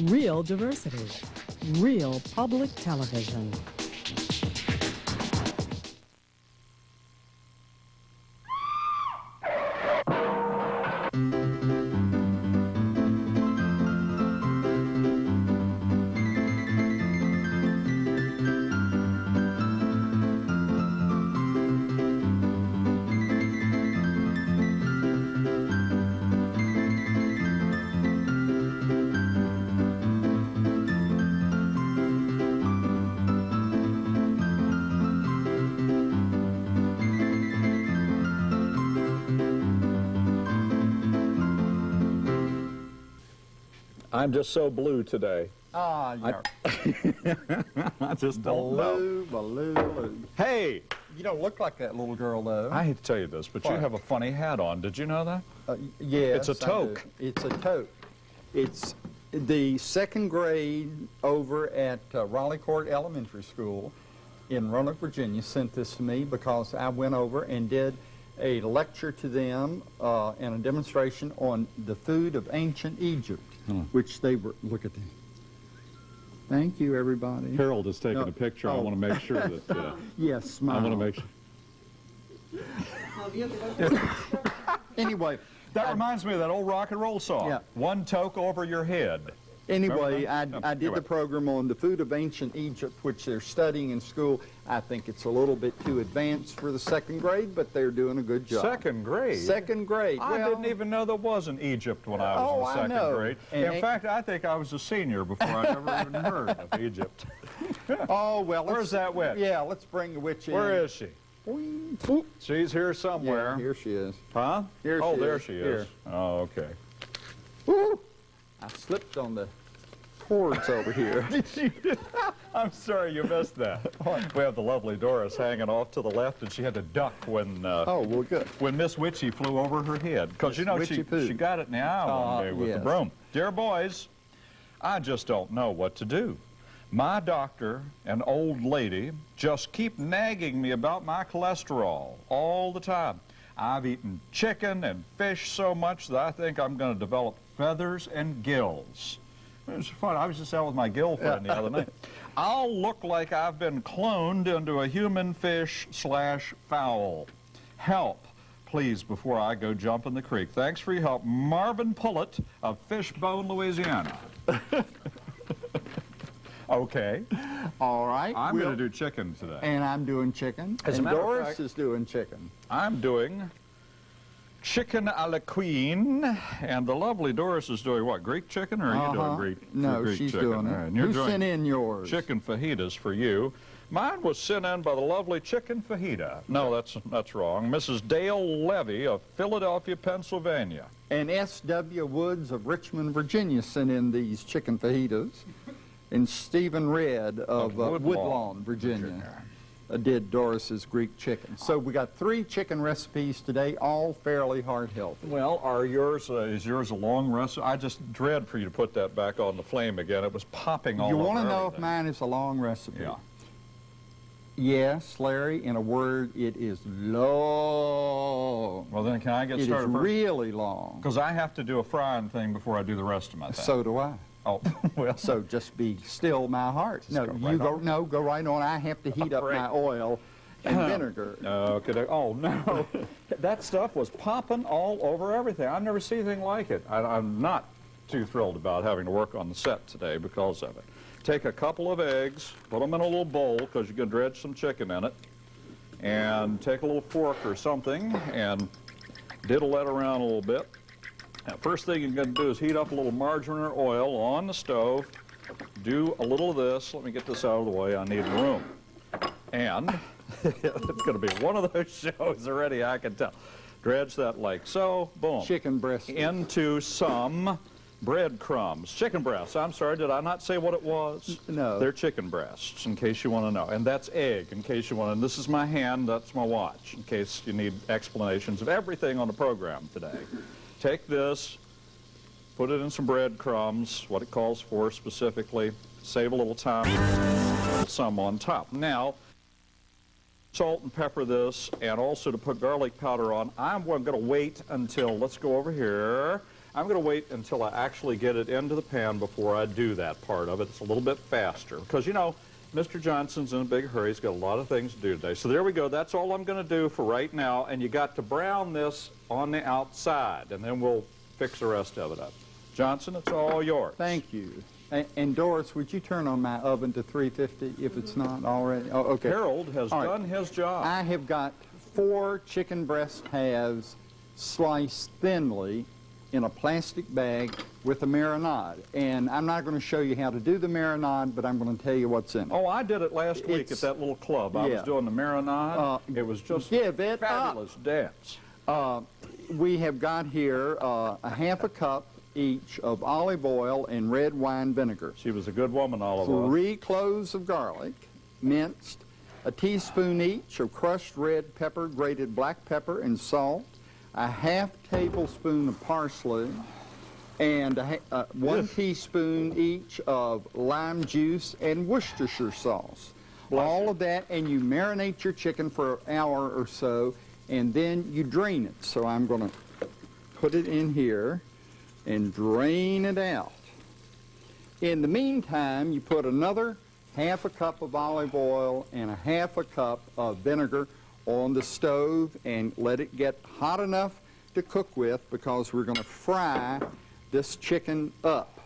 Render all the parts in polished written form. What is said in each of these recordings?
real diversity, real public television. I'm just so blue today. Ah, yeah. I just don't know. Blue. Hey! You don't look like that little girl, though. I hate to tell you this, but you What? have a funny hat on. Did you know that? Yes. It's a toque. It's a toque. It's the second grade over at Raleigh Court Elementary School in Roanoke, Virginia sent this to me because I went over and did a lecture to them and a demonstration on the food of ancient Egypt, which they were, look at them. Thank you, everybody. Harold is taking No. a picture. I Oh. want to make sure that... Yes, smile. I want to make sure... Anyway, That reminds me of that old rock and roll song. Yeah. One toque over your head. Anyway, Remember that? I did Anyway. the program on the food of ancient Egypt, which they're studying in school. I think it's a little bit too advanced for the second grade, but they're doing a good job. Second grade? Second grade. I didn't even know there was an Egypt when I was Oh, in I second know. grade. And in fact, I think I was a senior before I ever even heard of Egypt. Oh, well, Where's that witch? Yeah, let's bring the witch in. Where is she? Boing, boop. She's here somewhere. Yeah, here she is. Huh? Here oh, she there is. she is. Here. Oh, okay. Woo! I slipped on the cords over here. I'm sorry you missed that. We have the lovely Doris hanging off to the left, and she had to duck when Oh, well, good. when Miss Witchy flew over her head. Because, you know, Witchy she poo. got it in the eye one day with the yes. broom. Dear boys, I just don't know what to do. My doctor, an old lady, just keep nagging me about my cholesterol all the time. I've eaten chicken and fish so much that I think I'm going to develop feathers and gills. It was fun. I was just out with my girlfriend the other night. I'll look like I've been cloned into a human fish / fowl. Help, please, before I go jump in the creek. Thanks for your help. Marvin Pullett of Fishbone, Louisiana. Okay. All right. I'm going to do chicken today. And I'm doing chicken. As a and matter of Doris fact- is doing chicken. I'm doing chicken a la queen, and the lovely Doris is doing what? Greek chicken, or are you doing Greek? No, Greek she's chicken? doing All it. right, and you're Who doing sent in yours? chicken fajitas for you. Mine was sent in by the lovely chicken fajita. No, that's wrong. Mrs. Dale Levy of Philadelphia, Pennsylvania. And S.W. Woods of Richmond, Virginia sent in these chicken fajitas. And Stephen Red of Woodlawn, Virginia, did Doris's Greek chicken. So we got 3 chicken recipes today, all fairly heart healthy. Well, is yours a long recipe? I just dread for you to put that back on the flame again. It was popping all You over want to know if everything. mine is a long recipe? Yeah. Yes, Larry, in a word, it is long. Well, then can I get It is started first? really long. Because I have to do a frying thing before I do the rest of my thing. So do I. Oh, well. So just be still, my heart. No, go you right go. on. No, go right on. I have to heat up Right. my oil and vinegar. Okay. Oh, no. That stuff was popping all over everything. I've never seen anything like it. I'm not too thrilled about having to work on the set today because of it. Take a couple of eggs, put them in a little bowl because you're going to dredge some chicken in it, and take a little fork or something and diddle that around a little bit. Now, first thing you're going to do is heat up a little margarine or oil on the stove. Do a little of this. Let me get this out of the way. I need room. And it's going to be one of those shows already, I can tell. Dredge that like so. Boom. Chicken breast. Into some breadcrumbs. Chicken breasts. I'm sorry, did I not say what it was? No. They're chicken breasts, in case you want to know. And that's egg, in case you want to. And this is my hand, that's my watch, in case you need explanations of everything on the program today. Take this, put it in some breadcrumbs, what it calls for specifically. Save a little time, some on top. Now, salt and pepper this, and also to put garlic powder on. I'm going to wait until, let's go over here, I'm going to wait until I actually get it into the pan before I do that part of it. It's a little bit faster because, you know, Mr. Johnson's in a big hurry. He's got a lot of things to do today. So there we go. That's all I'm going to do for right now. And you got to brown this on the outside, and then we'll fix the rest of it up. Johnson, it's all yours. Thank you. And Doris, would you turn on my oven to 350 if it's not already? Oh, okay. Harold has All right. done his job. I have got 4 chicken breast halves sliced thinly in a plastic bag with a marinade. And I'm not going to show you how to do the marinade, but I'm going to tell you what's in it. Oh, I did it last week at that little club. I was doing the marinade. It was just a fabulous dance. We have got here a half a cup each of olive oil and red wine vinegar. She was a good woman, olive oil. 3 cloves of garlic, minced, a teaspoon each of crushed red pepper, grated black pepper, and salt, a half tablespoon of parsley, and 1 teaspoon each of lime juice and Worcestershire sauce. All of that, and you marinate your chicken for an hour or so, and then you drain it. So I'm going to put it in here and drain it out. In the meantime, you put another half a cup of olive oil and a half a cup of vinegar on the stove and let it get hot enough to cook with, because we're going to fry this chicken up.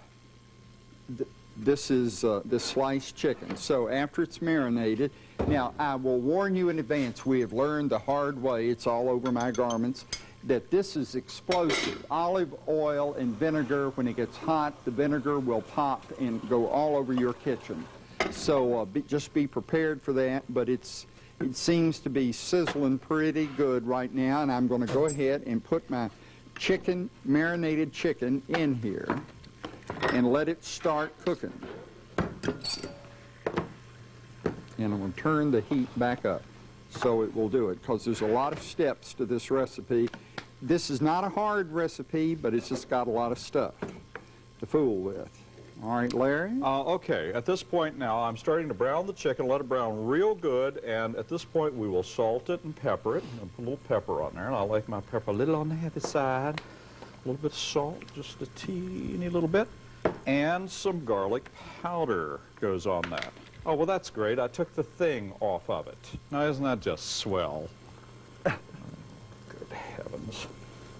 This is the sliced chicken. So after it's marinated, now I will warn you in advance, we have learned the hard way, it's all over my garments, that this is explosive. Olive oil and vinegar, when it gets hot, the vinegar will pop and go all over your kitchen. So just be prepared for that, but it seems to be sizzling pretty good right now, and I'm going to go ahead and put my chicken, marinated chicken, in here and let it start cooking. And I'm going to turn the heat back up so it will do it, because there's a lot of steps to this recipe. This is not a hard recipe, but it's just got a lot of stuff to fool with. All right, Larry? Okay, at this point now, I'm starting to brown the chicken, let it brown real good, and at this point we will salt it and pepper it. I'll put a little pepper on there, and I like my pepper a little on the heavy side. A little bit of salt, just a teeny little bit, and some garlic powder goes on that. Oh, well, that's great. I took the thing off of it. Now, isn't that just swell? Good heavens.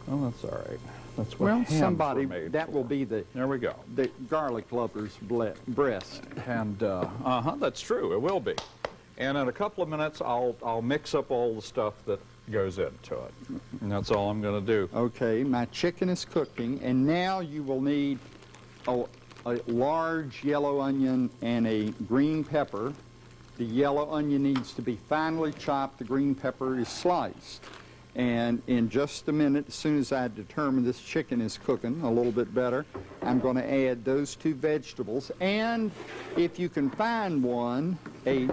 Well, that's all right. That's what Well, hams somebody, were made that for. will be the There we go. garlic lover's breast. And, that's true. It will be. And in a couple of minutes, I'll mix up all the stuff that goes into it. And that's all I'm going to do. Okay, my chicken is cooking, and now you will need a large yellow onion and a green pepper. The yellow onion needs to be finely chopped. The green pepper is sliced. And in just a minute, as soon as I determine this chicken is cooking a little bit better, I'm going to add those 2 vegetables. And if you can find one, a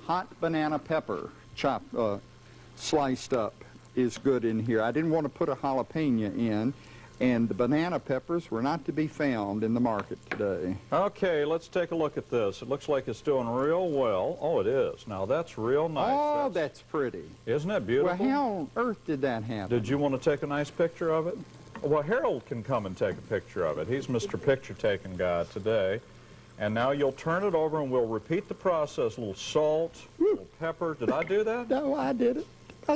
hot banana pepper chopped, sliced up is good in here. I didn't want to put a jalapeno in, and the banana peppers were not to be found in the market today. Okay, let's take a look at this. It looks like it's doing real well. Oh, it is. Now, that's real nice. Oh, that's pretty. Isn't it beautiful? Well, how on earth did that happen? Did you want to take a nice picture of it? Well, Harold can come and take a picture of it. He's Mr. Picture-Taking Guy today. And now you'll turn it over, and we'll repeat the process. A little salt, a little pepper. Did I do that? No, I did it.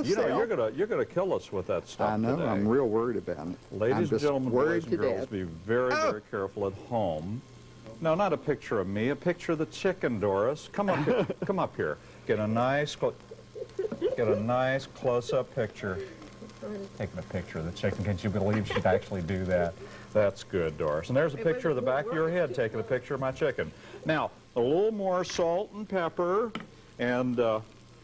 You know, you're gonna kill us with that stuff I know. today. I'm real worried about it. Ladies and gentlemen, boys and girls, death. be very, very careful at home. No, not a picture of me. A picture of the chicken, Doris. Come up here. Come up here. Get a nice close-up picture. Taking a picture of the chicken. Can't you believe she'd actually do that? That's good, Doris. And there's a picture of the back of your head taking a picture of my chicken. Now, a little more salt and pepper, and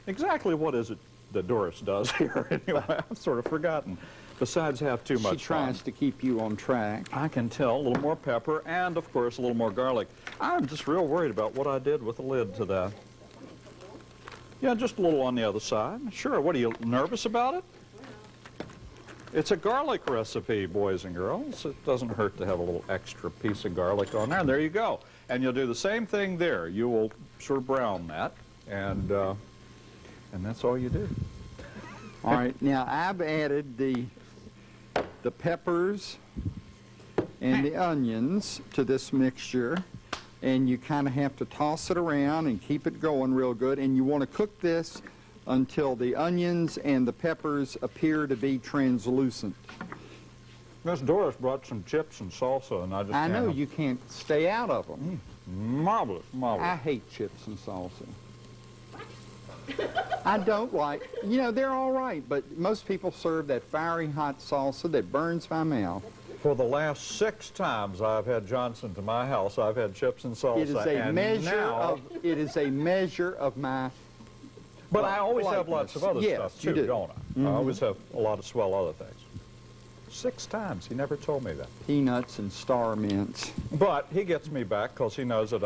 exactly what is it that Doris does here? Anyway, I've sort of forgotten. Besides have too much She tries fun. to keep you on track. I can tell. A little more pepper and, of course, a little more garlic. I'm just real worried about what I did with the lid to that. Yeah, just a little on the other side. Sure. What, are you nervous about it? It's a garlic recipe, boys and girls. It doesn't hurt to have a little extra piece of garlic on there. And there you go. And you'll do the same thing there. You will sort of brown that, and that's all you do. All right, now I've added the peppers and the onions to this mixture, and you kind of have to toss it around and keep it going real good, and you want to cook this until the onions and the peppers appear to be translucent. Miss Doris brought some chips and salsa, and I know you can't stay out of them. Marvelous, marvelous. I hate chips and salsa. I don't like, they're all right, but most people serve that fiery hot salsa that burns my mouth. For the last 6 times I've had Johnson to my house, I've had chips and salsa. It is a measure of my. But I always have lots of other stuff too, don't I? I always have a lot of swell other things. 6 times. He never told me that. Peanuts and Star Mints. But he gets me back because he knows that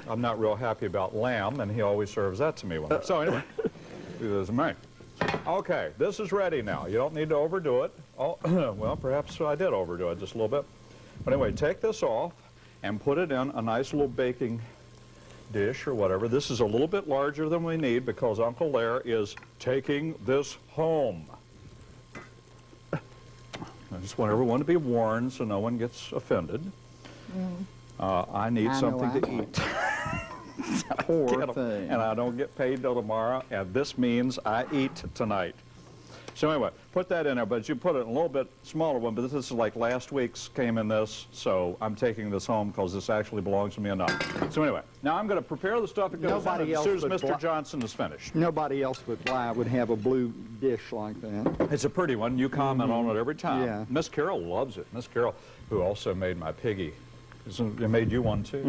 I'm not real happy about lamb, and he always serves that to me. So anyway, it is me. Okay, this is ready now. You don't need to overdo it. Oh, well, perhaps I did overdo it just a little bit. But anyway, take this off and put it in a nice little baking dish or whatever. This is a little bit larger than we need because Uncle Lair is taking this home. I just want everyone to be warned so no one gets offended. I need something to eat. Poor thing. And I don't get paid till tomorrow, and this means I eat tonight. So anyway, put that in there, but you put it in a little bit smaller one, but this is like last week's came in this, so I'm taking this home because this actually belongs to me enough. So anyway, now I'm going to prepare the stuff that goes in it as soon as Mr. Johnson is finished. Nobody else would have a blue dish like that. It's a pretty one. You comment on it every time. Yeah. Miss Carol loves it. Miss Carol, who also made my piggy. They made you one too.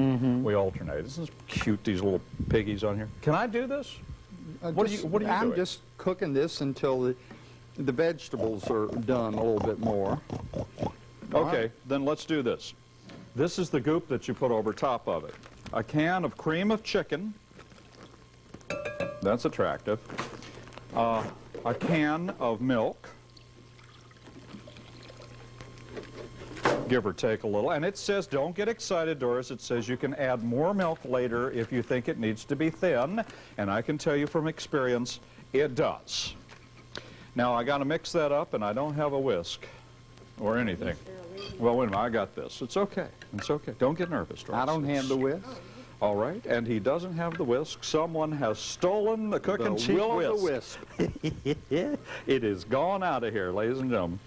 We alternate. Isn't this cute, these little piggies on here? Can I do this? What are you doing? I'm just cooking this until the vegetables are done a little bit more. Okay, then let's do this. This is the goop that you put over top of it. A can of cream of chicken. That's attractive. A can of milk. Give or take a little. And it says, don't get excited, Doris. It says you can add more milk later if you think it needs to be thin. And I can tell you from experience, it does. Now, I got to mix that up, and I don't have a whisk or anything. Well, wait a minute. I got this. It's okay. It's okay. Don't get nervous, Doris. I don't have the whisk. All right. And he doesn't have the whisk. Someone has stolen the Cookin cheap whisk. It is gone out of here, ladies and gentlemen.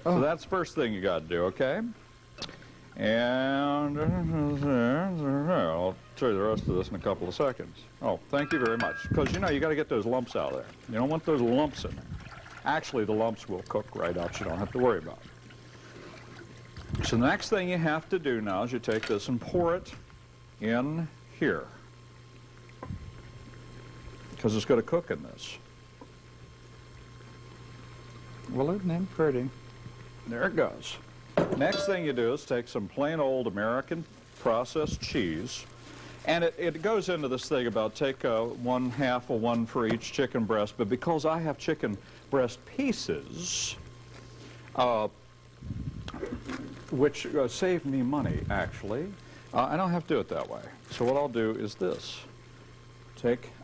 So that's the first thing you got to do, okay? And I'll show you the rest of this in a couple of seconds. Oh, thank you very much. Because, you got to get those lumps out of there. You don't want those lumps in there. Actually, the lumps will cook right out. You don't have to worry about it. So the next thing you have to do now is you take this and pour it in here. Because it's going to cook in this. Well, isn't that pretty? There it goes. Next thing you do is take some plain old American processed cheese, and it goes into this thing about take 1/2 of one for each chicken breast, but because I have chicken breast pieces, which save me money, actually, I don't have to do it that way. So what I'll do is this.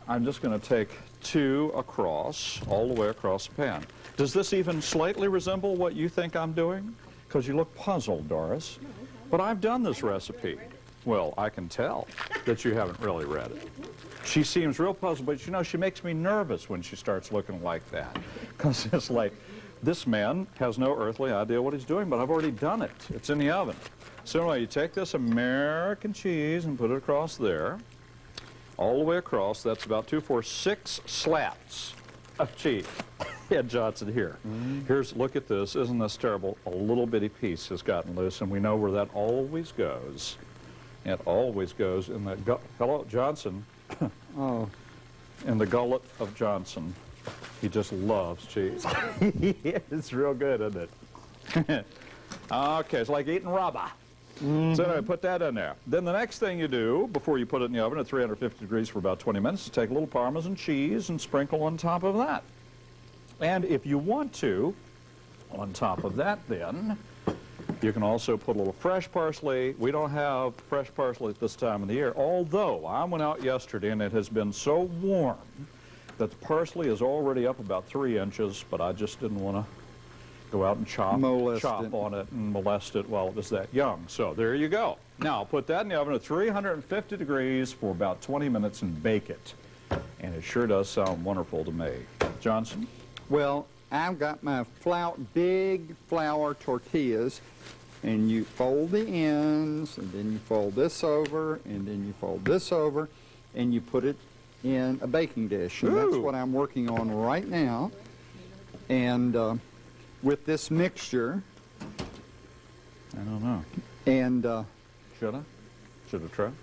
I'm just going to take 2 across, all the way across the pan. Does this even slightly resemble what you think I'm doing? Because you look puzzled, Doris. But I've done this recipe. Well, I can tell that you haven't really read it. She seems real puzzled, but she makes me nervous when she starts looking like that. Because it's like, this man has no earthly idea what he's doing, but I've already done it. It's in the oven. So anyway, you take this American cheese and put it across there. All the way across. That's about 2, 4, 6 slats of cheese. Ed Johnson here. Look at this. Isn't this terrible? A little bitty piece has gotten loose, and we know where that always goes. It always goes in the hello, Johnson. In the gullet of Johnson. He just loves cheese. It's real good, isn't it? Okay, it's like eating rubber. So anyway, put that in there. Then the next thing you do, before you put it in the oven at 350 degrees for about 20 minutes, is take a little Parmesan cheese and sprinkle on top of that. And if you want to, on top of that then, you can also put a little fresh parsley. We don't have fresh parsley at this time of the year, although I went out yesterday and it has been so warm that the parsley is already up about 3 inches, but I just didn't want to go out and chop Molest it. on it and molest it while it was that young. So there you go. Now put that in the oven at 350 degrees for about 20 minutes and bake it. And it sure does sound wonderful to me. Johnson? Well, I've got my big flour tortillas, and you fold the ends, and then you fold this over, and then you fold this over, and you put it in a baking dish. And that's Ooh. what I'm working on right now. And with this mixture, I don't know. and Should I? Should have tried?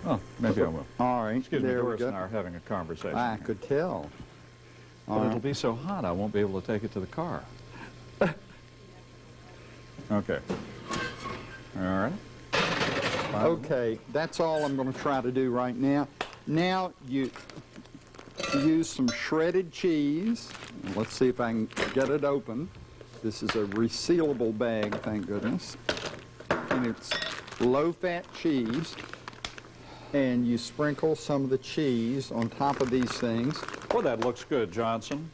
Oh, maybe I will. all right, Excuse me, there we Doris and I go. are having a conversation. I here. could tell. But All it'll right. be so hot I won't be able to take it to the car. Okay. All right. Okay, that's all I'm going to try to do right now. Now you use some shredded cheese. Let's see if I can get it open. This is a resealable bag, thank goodness. And it's low-fat cheese. And you sprinkle some of the cheese on top of these things. Well, that looks good, Johnson.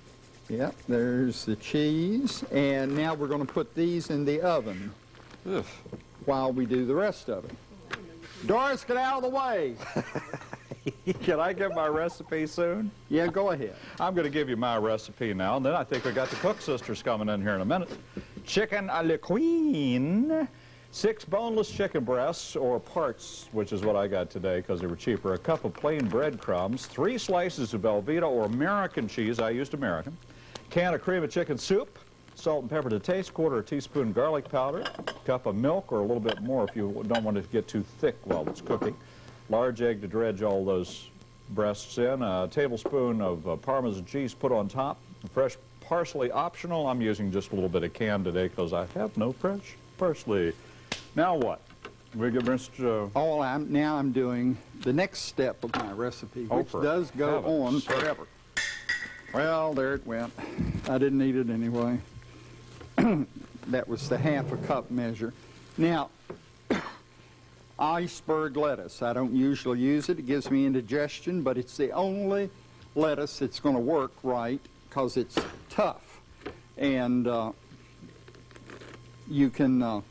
Yep, there's the cheese. And now we're going to put these in the oven Ugh. while we do the rest of it. Doris, get out of the way. Can I get my recipe soon? Yeah, go ahead. I'm going to give you my recipe now, and then I think we got the Cook sisters coming in here in a minute. Chicken à la queen. 6 boneless chicken breasts, or parts, which is what I got today because they were cheaper. A cup of plain breadcrumbs. 3 slices of Velveeta or American cheese. I used American. Can of cream of chicken soup. Salt and pepper to taste. 1/4 teaspoon garlic powder. Cup of milk, or a little bit more if you don't want it to get too thick while it's cooking. Large egg to dredge all those breasts in. A tablespoon of Parmesan cheese put on top. Fresh parsley optional. I'm using just a little bit of canned today because I have no fresh parsley. Now what? We get Mr. Now I'm doing the next step of my recipe, which for does go on heaven's sake. forever. Well, there it went. I didn't eat it anyway. That was the 1/2 cup measure. Now, iceberg lettuce. I don't usually use it. It gives me indigestion, but it's the only lettuce that's going to work right because it's tough. And you can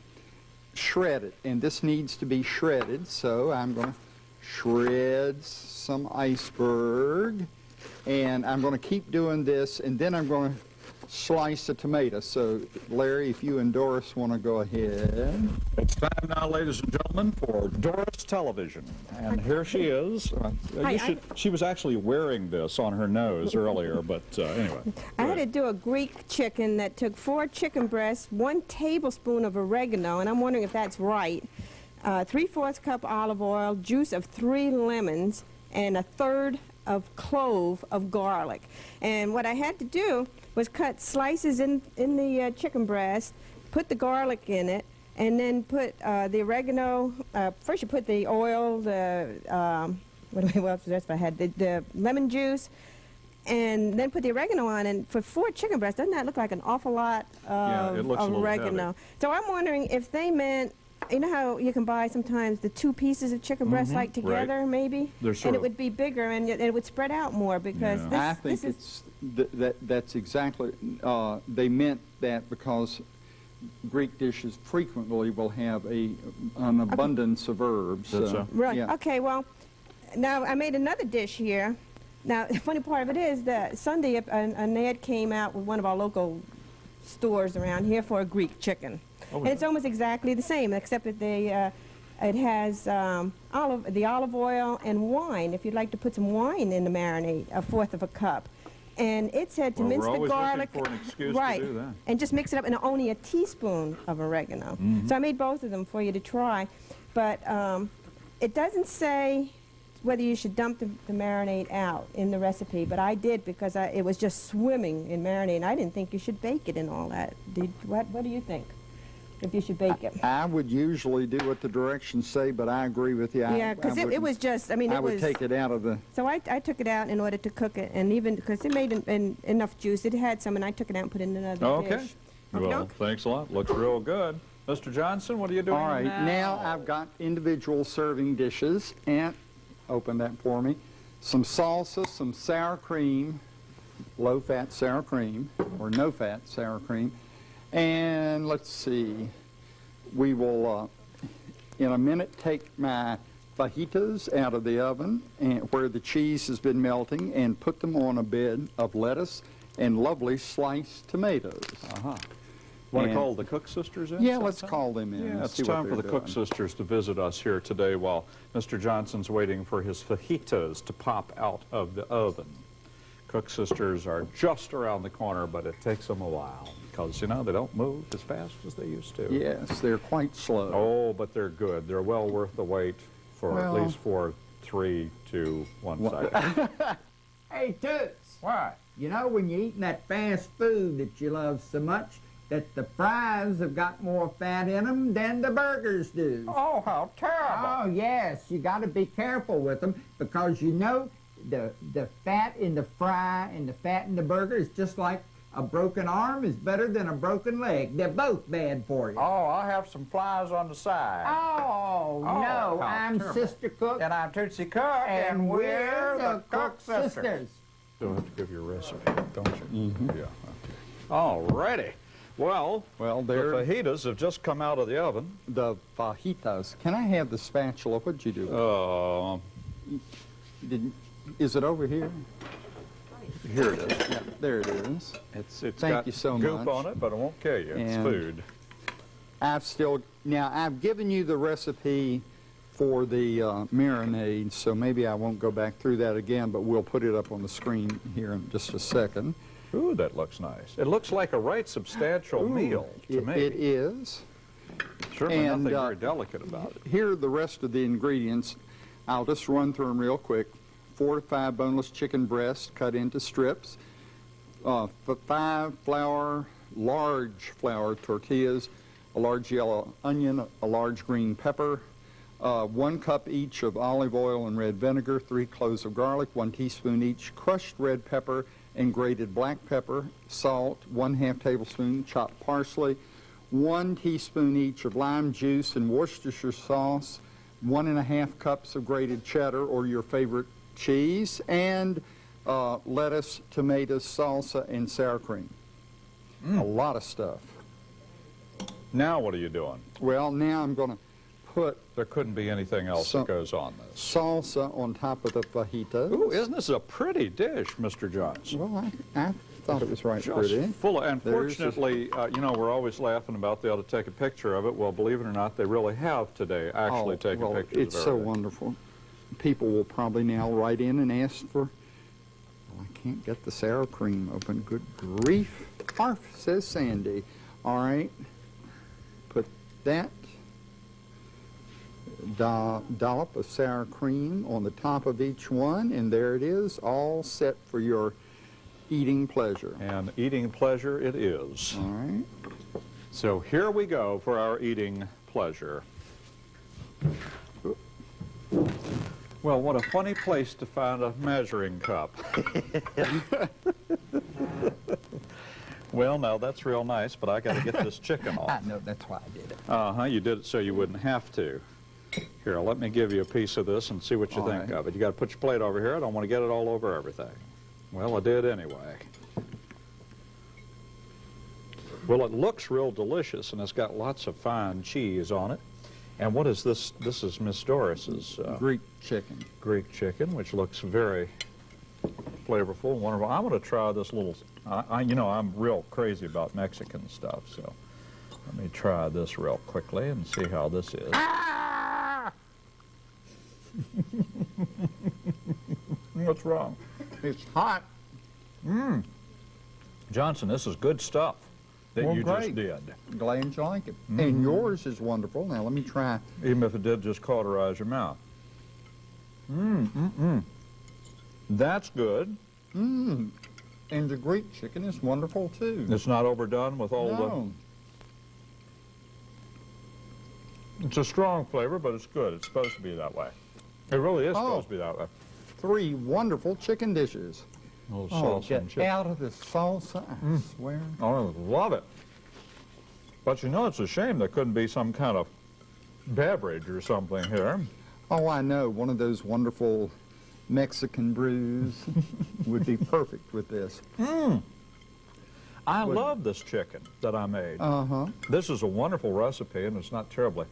shred it. And this needs to be shredded, so I'm going to shred some iceberg. And I'm going to keep doing this, and then I'm going to slice a tomato. So, Larry, if you and Doris want to go ahead. It's time now, ladies and gentlemen, for Doris Television. And here she is. She was actually wearing this on her nose earlier, but anyway. I had to do a Greek chicken that took 4 chicken breasts, 1 tablespoon of oregano, and I'm wondering if that's right, 3/4 cup olive oil, juice of 3 lemons, and 1/3 of clove of garlic. And what I had to do was cut slices in the chicken breast, put the garlic in it, and then put the oregano. First you put the oil, what else I had? The lemon juice, and then put the oregano on. And for 4 chicken breasts, doesn't that look like an awful lot Yeah, it looks a of little oregano? heavy. So I'm wondering if they meant, you know how you can buy sometimes the 2 pieces of chicken breast like together, maybe? They're sort and it of- would be bigger, and it would spread out more because Yeah. I think this is... that's exactly, they meant that because Greek dishes frequently will have an abundance of herbs. That's so. Right. Yeah. Okay, well, now I made another dish here. Now, the funny part of it is that Sunday an ad came out with one of our local stores around here for a Greek chicken. Oh, and it's almost exactly the same, except that it has the olive oil and wine, if you'd like to put some wine in the marinade, 1/4 cup. And it said to Well, mince we're the always looking garlic, for an excuse to right, do that. and just mix it up, and only a teaspoon of oregano. So I made both of them for you to try, but it doesn't say whether you should dump the marinade out in the recipe, but I did because it was just swimming in marinade, and I didn't think you should bake it and all that. What do you think? If you should bake it? I would usually do what the directions say, but I agree with you. Yeah, because it was just, I mean, I it would was... take it out of the... So I took it out in order to cook it, and even because it made enough juice, it had some, and I took it out and put it in another Okay. dish. Well, Okey-doke. thanks a lot. Looks real good. Mr. Johnson, what are you doing All right, now I've got individual serving dishes, and open that for me. Some salsa, some sour cream, low-fat sour cream, or no-fat sour cream. And let's see, we will, in a minute, take my fajitas out of the oven and where the cheese has been melting and put them on a bed of lettuce and lovely sliced tomatoes. Want to And- call the Cook sisters in? Yeah, let's call them in. Yeah, and it's see what time for they're the Cook doing. sisters to visit us here today while Mr. Johnson's waiting for his fajitas to pop out of the oven. Cook sisters are just around the corner, but it takes them a while because, you know, they don't move as fast as they used to. Yes, they're quite slow. Oh, but they're good. They're well worth the wait for at Well- least for 3, 2, 1 second. Hey, Toots, What? you know when you're eating that fast food that you love so much, that the fries have got more fat in them than the burgers do. Oh, how terrible. Oh, yes, you got to be careful with them because you know the fat in the fry and the fat in the burger is just like a broken arm is better than a broken leg. They're both bad for you. Oh, I'll have some flies on the side. Oh, no, how I'm terrible. Sister Cook, And I'm Tootsie Cook, and we're the Cook sisters. You'll have to give your recipe, don't you? Yeah. All righty. Well, Well, the they're fajitas have just come out of the oven. the fajitas. Can I have the spatula? What'd you do? Is it over here? Here it is. Yeah, there it is. It's Thank got you so goop much. on it, but it won't kill you. It's And- food. I've given you the recipe for the marinade, so maybe I won't go back through that again, but we'll put it up on the screen here in just a second. Ooh, that looks nice. It looks like a right substantial meal to me. It is. Certainly and, nothing very delicate about it. Here are the rest of the ingredients. I'll just run through them real quick. 4 to 5 boneless chicken breasts cut into strips. 5 large flour tortillas, a large yellow onion, a large green pepper, 1 cup each of olive oil and red vinegar, 3 cloves of garlic, 1 teaspoon each crushed red pepper and grated black pepper, salt, 1/2 tablespoon chopped parsley, 1 teaspoon each of lime juice and Worcestershire sauce, 1½ cups of grated cheddar or your favorite cheese, and lettuce, tomatoes, salsa, and sour cream. A lot of stuff. Now what are you doing? Well, now I'm going to put There couldn't be anything else So- that goes on this. salsa on top of the fajitas. Ooh, isn't this a pretty dish, Mr. Johnson? Well, I thought it was right Just pretty. full of, and There's fortunately, you know, we're always laughing about they ought to take a picture of it. Well, believe it or not, they really have today actually taken well, pictures it's of so everything. wonderful. People will probably now write in and ask for, well, I can't get the sour cream open. Good grief. Arf, says Sandy. All right. Put that dollop of sour cream on the top of each one, and there it is, all set for your eating pleasure. And eating pleasure it is. All right. So here we go for our eating pleasure. Well, what a funny place to find a measuring cup. Well, now that's real nice, but I got to get this chicken I off. know, that's why I did it. Uh-huh, you did it so you wouldn't have to. Here, let me give you a piece of this and see what you All think right. of it. You got to put your plate over here. I don't want to get it all over everything. Well, I did anyway. Well, it looks real delicious, and it's got lots of fine cheese on it. And what is this? This is Miss Doris's Greek chicken. Greek chicken, which looks very flavorful and wonderful. I'm going to try this little, you know, I'm real crazy about Mexican stuff, so let me try this real quickly and see how this is. What's wrong? It's hot. Johnson, this is good stuff that Well, you great. just did. Glad you like it. And yours is wonderful. Now let me try. Even if it did just cauterize your mouth. That's good. And the Greek chicken is wonderful too. It's not overdone with all No. It's a strong flavor, but it's good. It's supposed to be that way. It really is Oh. supposed to be that way. 3 wonderful chicken dishes. A little Oh, salsa get and chicken. out of the salsa, I swear. Oh, I love it. But you know, it's a shame there couldn't be some kind of beverage or something here. Oh, I know. One of those wonderful Mexican brews would be perfect with this. I love this chicken that I made. Uh-huh. This is a wonderful recipe, and it's not terribly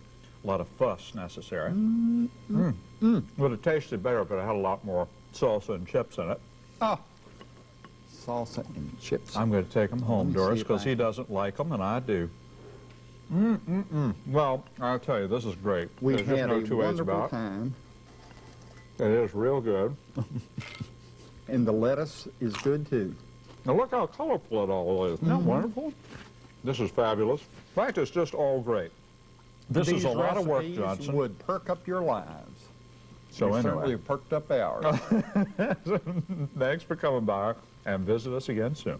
a lot of fuss necessary. Would have tasted better if it had a lot more salsa and chips in it. Oh, salsa and chips. I'm going to take them home, me see Doris, if because I he doesn't like them, and I do. Well, I'll tell you, this is great. We've There's just had no a two ways wonderful about it. time, It is real good. and the lettuce is good too. Now look how colorful it all is. Isn't that wonderful? This is fabulous. In fact, it's just all great. This is a lot of work, These Johnson. would perk up your lives. So They anyway. certainly have perked up ours. Thanks for coming by, and visit us again soon.